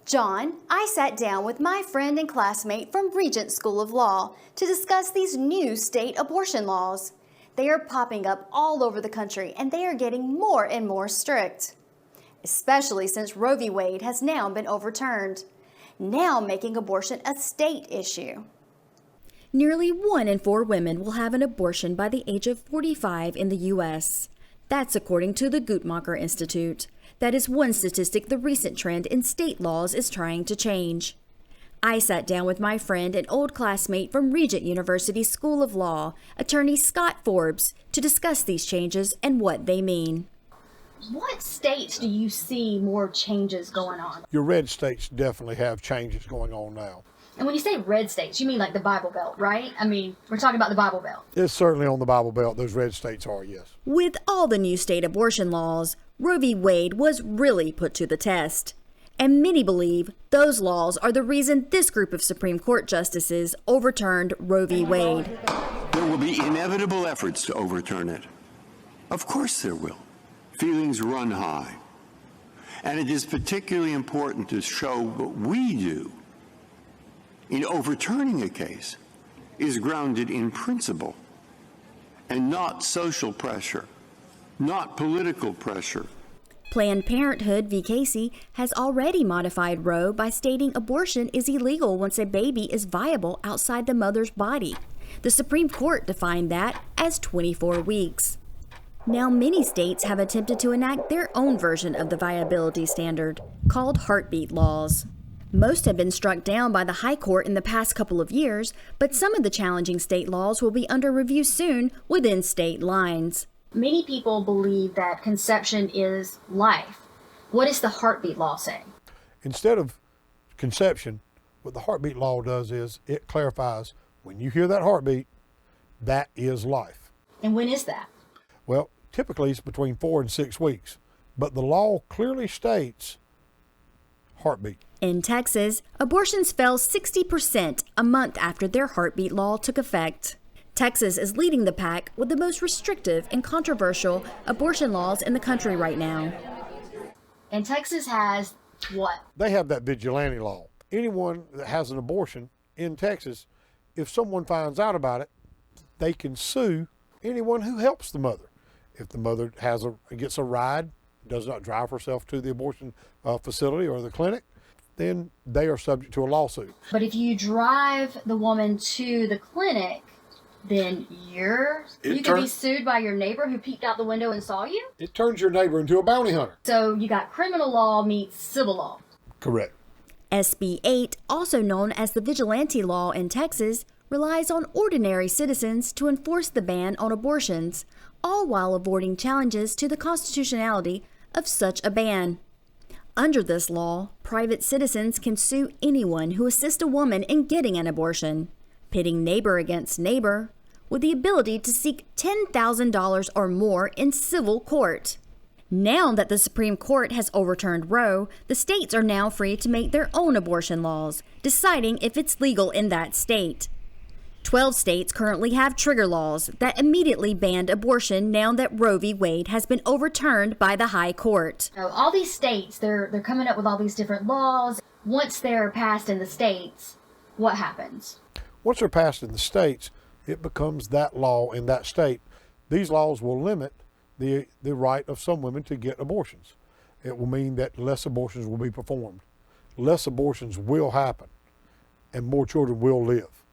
John, I sat down with my friend and classmate from Regent School of Law to discuss these new state abortion laws. They are popping up all over the country and they are getting more and more strict, especially since Roe v. Wade has now been overturned, now making abortion a state issue. Nearly 1 in 4 women will have an abortion by the age of 45 in the U.S. That's according to the Guttmacher Institute. That is one statistic the recent trend in state laws is trying to change. I sat down with my friend and old classmate from Regent University School of Law, attorney Scott Forbes, to discuss these changes and what they mean. What states do you see more changes going on? Your red states definitely have changes going on now. And when you say red states, you mean like the Bible Belt, right? I mean, we're talking about the Bible Belt. It's certainly on the Bible Belt, those red states are, yes. With all the new state abortion laws, Roe v. Wade was really put to the test. And many believe those laws are the reason this group of Supreme Court justices overturned Roe v. Wade. There will be inevitable efforts to overturn it. Of course there will. Feelings run high. And it is particularly important to show what we do in overturning a case is grounded in principle and not social pressure, not political pressure. Planned Parenthood v. Casey has already modified Roe by stating abortion is illegal once a baby is viable outside the mother's body. The Supreme Court defined that as 24 weeks. Now many states have attempted to enact their own version of the viability standard, called heartbeat laws. Most have been struck down by the High Court in the past couple of years, but some of the challenging state laws will be under review soon within state lines. Many people believe that conception is life. What does the heartbeat law say? Instead of conception, what the heartbeat law does is it clarifies when you hear that heartbeat, that is life. And when is that? Well, typically it's between 4 and 6 weeks, but the law clearly states heartbeat. In Texas, abortions fell 60% a month after their heartbeat law took effect. Texas is leading the pack with the most restrictive and controversial abortion laws in the country right now. And Texas has what? They have that vigilante law. Anyone that has an abortion in Texas, if someone finds out about it, they can sue anyone who helps the mother. If the mother gets a ride, does not drive herself to the abortion facility or the clinic, then they are subject to a lawsuit. But if you drive the woman to the clinic, then you could be sued by your neighbor who peeked out the window and saw you? It turns your neighbor into a bounty hunter. So you got criminal law meets civil law. Correct. SB 8, also known as the vigilante law in Texas, relies on ordinary citizens to enforce the ban on abortions, all while avoiding challenges to the constitutionality of such a ban. Under this law, private citizens can sue anyone who assists a woman in getting an abortion, pitting neighbor against neighbor, with the ability to seek $10,000 or more in civil court. Now that the Supreme Court has overturned Roe, the states are now free to make their own abortion laws, deciding if it's legal in that state. 12 states currently have trigger laws that immediately banned abortion now that Roe v. Wade has been overturned by the High Court. So all these states, they're coming up with all these different laws. Once they're passed in the states, what happens? Once they're passed in the states, it becomes that law in that state. These laws will limit the right of some women to get abortions. It will mean that less abortions will be performed. Less abortions will happen, and more children will live.